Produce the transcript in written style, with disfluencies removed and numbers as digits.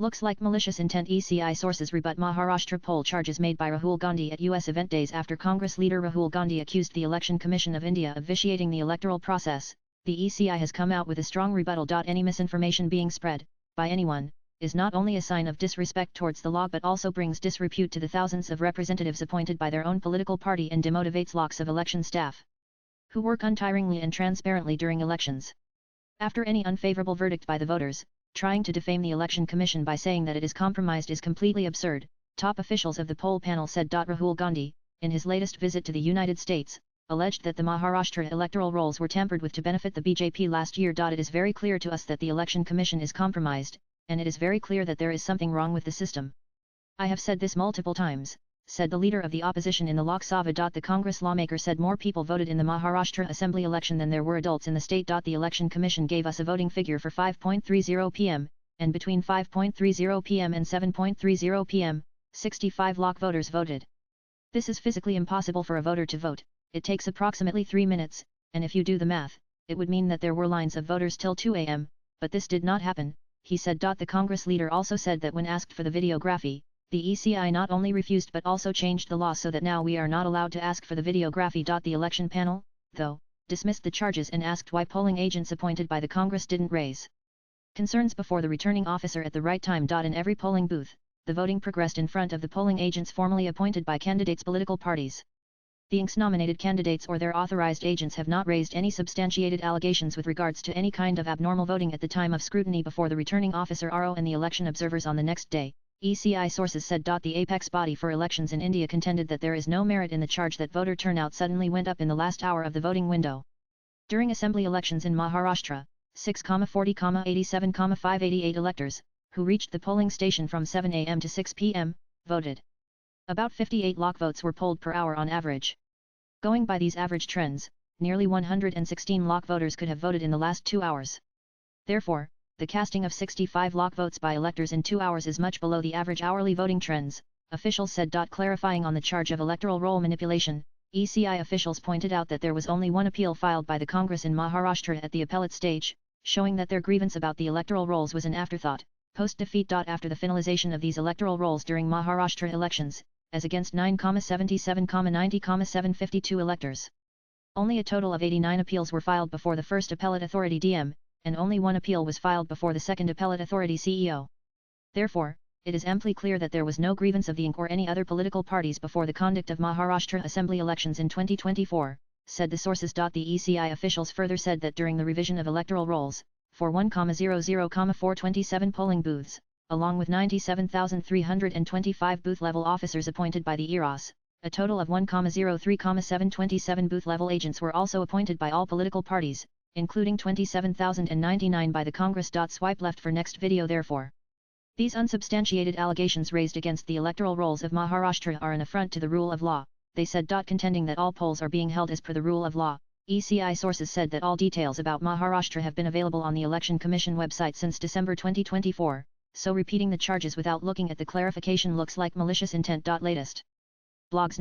Looks like malicious intent. ECI sources rebut Maharashtra poll charges made by Rahul Gandhi at US event days after Congress leader Rahul Gandhi accused the Election Commission of India of vitiating the electoral process. The ECI has come out with a strong rebuttal. Any misinformation being spread, by anyone, is not only a sign of disrespect towards the law but also brings disrepute to the thousands of representatives appointed by their own political party and demotivates lakhs of election staff who work untiringly and transparently during elections. After any unfavorable verdict by the voters, trying to defame the Election Commission by saying that it is compromised is completely absurd, top officials of the poll panel said. Rahul Gandhi, in his latest visit to the United States, alleged that the Maharashtra electoral rolls were tampered with to benefit the BJP last year. It is very clear to us that the Election Commission is compromised, and it is very clear that there is something wrong with the system. I have said this multiple times, said the leader of the opposition in the Lok Sabha. The Congress lawmaker said more people voted in the Maharashtra Assembly election than there were adults in the state. The Election Commission gave us a voting figure for 5.30 p.m., and between 5.30 p.m. and 7.30 p.m., 65 lakh voters voted. This is physically impossible for a voter to vote. It takes approximately 3 minutes, and if you do the math, it would mean that there were lines of voters till 2 a.m., but this did not happen, he said. The Congress leader also said that when asked for the videography, the ECI not only refused but also changed the law so that now we are not allowed to ask for the videography. The election panel, though, dismissed the charges and asked why polling agents appointed by the Congress didn't raise concerns before the returning officer at the right time. In every polling booth, the voting progressed in front of the polling agents formally appointed by candidates' political parties. The INCS-nominated candidates or their authorized agents have not raised any substantiated allegations with regards to any kind of abnormal voting at the time of scrutiny before the returning officer RO and the election observers on the next day, ECI sources said. The apex body for elections in India contended that there is no merit in the charge that voter turnout suddenly went up in the last hour of the voting window. During assembly elections in Maharashtra, 6,40,87,588 electors, who reached the polling station from 7 a.m. to 6 p.m., voted. About 58 lakh votes were polled per hour on average. Going by these average trends, nearly 116 lakh voters could have voted in the last 2 hours. Therefore, the casting of 65 lakh votes by electors in 2 hours is much below the average hourly voting trends, officials said. Clarifying on the charge of electoral roll manipulation, ECI officials pointed out that there was only one appeal filed by the Congress in Maharashtra at the appellate stage, showing that their grievance about the electoral rolls was an afterthought, post-defeat. After the finalization of these electoral rolls during Maharashtra elections, as against 9,77,90,752 electors. Only a total of 89 appeals were filed before the first appellate authority DM, and only one appeal was filed before the second appellate authority CEO. Therefore, it is amply clear that there was no grievance of the INC or any other political parties before the conduct of Maharashtra Assembly elections in 2024, said the sources. The ECI officials further said that during the revision of electoral rolls, for 1,00,427 polling booths, along with 97,325 booth-level officers appointed by the EROS, a total of 1,03,727 booth-level agents were also appointed by all political parties, including 27,099 by the Congress. Swipe left for next video. Therefore, these unsubstantiated allegations raised against the electoral rolls of Maharashtra are an affront to the rule of law, they said. Contending that all polls are being held as per the rule of law, ECI sources said that all details about Maharashtra have been available on the Election Commission website since December 2024, so repeating the charges without looking at the clarification looks like malicious intent. Latest blogs.